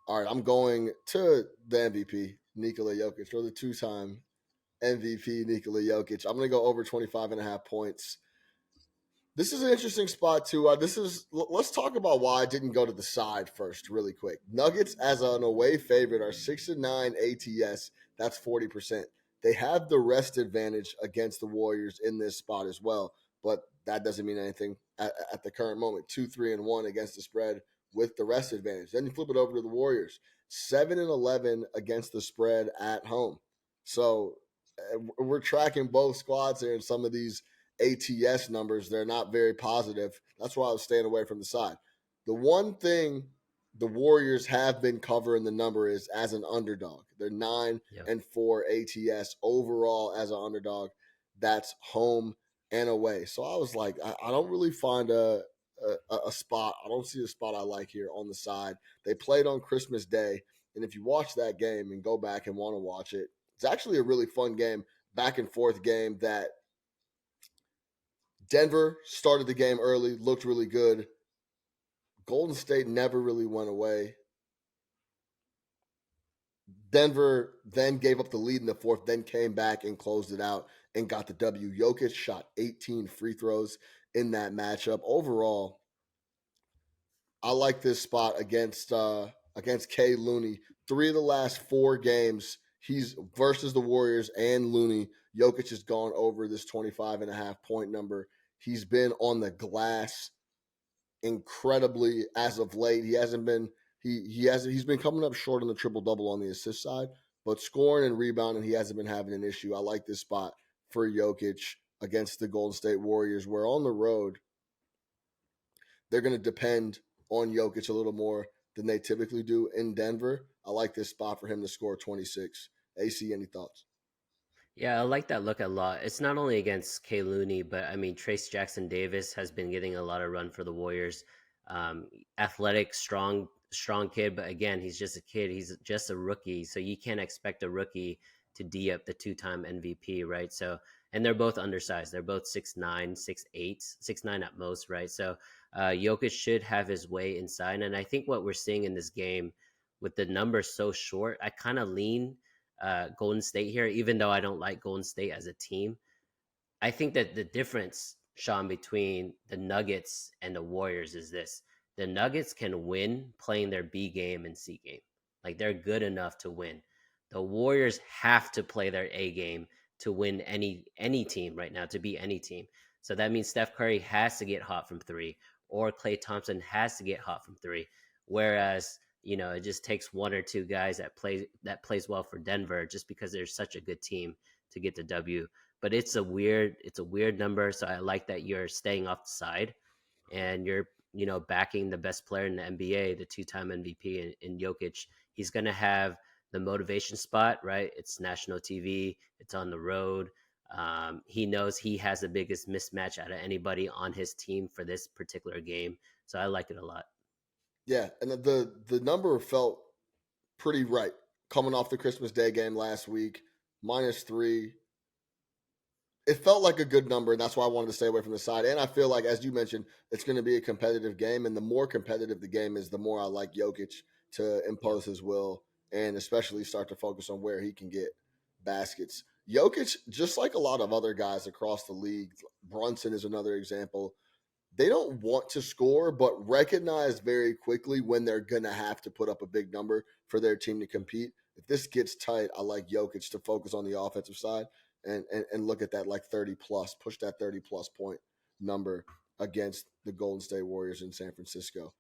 All right, I'm going to the MVP, Nikola Jokic, or the two-time MVP, Nikola Jokic. I'm going to go over 25.5 points. This is an interesting spot too. Let's talk about why I didn't go to the side first, really quick. Nuggets as an away favorite are 6-9 ATS. That's 40%. They have the rest advantage against the Warriors in this spot as well, but that doesn't mean anything at the current moment. 2-3-1 against the spread with the rest advantage. Then you flip it over to the Warriors, 7-11 against the spread at home. So we're tracking both squads here in some of these ATS numbers. They're not very positive. That's why I was staying away from the side. The one thing the Warriors have been covering the number is as an underdog. They're 9-4 ATS overall as an underdog. That's home and away. So I was like, I don't really find a spot. I don't see a spot I like here on the side. They played on Christmas Day. And if you watch that game and go back and want to watch it, it's actually a really fun game, back and forth game that Denver started the game early, looked really good. Golden State never really went away. Denver then gave up the lead in the fourth, then came back and closed it out and got the W. Jokic shot 18 free throws in that matchup. Overall, I like this spot against Kay Looney. 3 of the last 4 games, he's versus the Warriors and Looney. Jokic has gone over this 25.5 point number. He's been on the glass incredibly as of late. He's been coming up short on the triple double on the assist side, but scoring and rebounding, he hasn't been having an issue. I like this spot for Jokic against the Golden State Warriors, where on the road they're going to depend on Jokic a little more than they typically do in Denver. I like this spot for him to score 26. AC, any thoughts? Yeah, I like that look a lot. It's not only against Kay Looney, but I mean, Trace Jackson Davis has been getting a lot of run for the Warriors. Athletic, strong kid, but again, he's just a kid. He's just a rookie, so you can't expect a rookie to D up the two-time MVP, right? So, and they're both undersized. They're both 6'9", 6'8", 6'9" at most, right? So, Jokic should have his way inside, and I think what we're seeing in this game with the numbers so short, I kind of lean Golden State here, even though I don't like Golden State as a team. I think that the difference, Sean, between the Nuggets and the Warriors is this. The Nuggets can win playing their B game and C game. Like they're good enough to win. The Warriors have to play their A game to win any team right now, to beat any team. So that means Steph Curry has to get hot from 3 or Klay Thompson has to get hot from 3. Whereas it just takes 1 or 2 guys that plays well for Denver just because they're such a good team to get the W. But it's a weird number. So I like that you're staying off the side and you're backing the best player in the NBA, the 2-time MVP in Jokic. He's gonna have the motivation spot, right? It's national TV. It's on the road. He knows he has the biggest mismatch out of anybody on his team for this particular game. So I like it a lot. Yeah, and the number felt pretty right coming off the Christmas Day game last week, -3. It felt like a good number, and that's why I wanted to stay away from the side. And I feel like, as you mentioned, it's going to be a competitive game, and the more competitive the game is, the more I like Jokic to impose his will and especially start to focus on where he can get baskets. Jokic, just like a lot of other guys across the league, Brunson is another example. They don't want to score, but recognize very quickly when they're going to have to put up a big number for their team to compete. If this gets tight, I like Jokic to focus on the offensive side and look at that like 30 plus, push that 30 plus point number against the Golden State Warriors in San Francisco.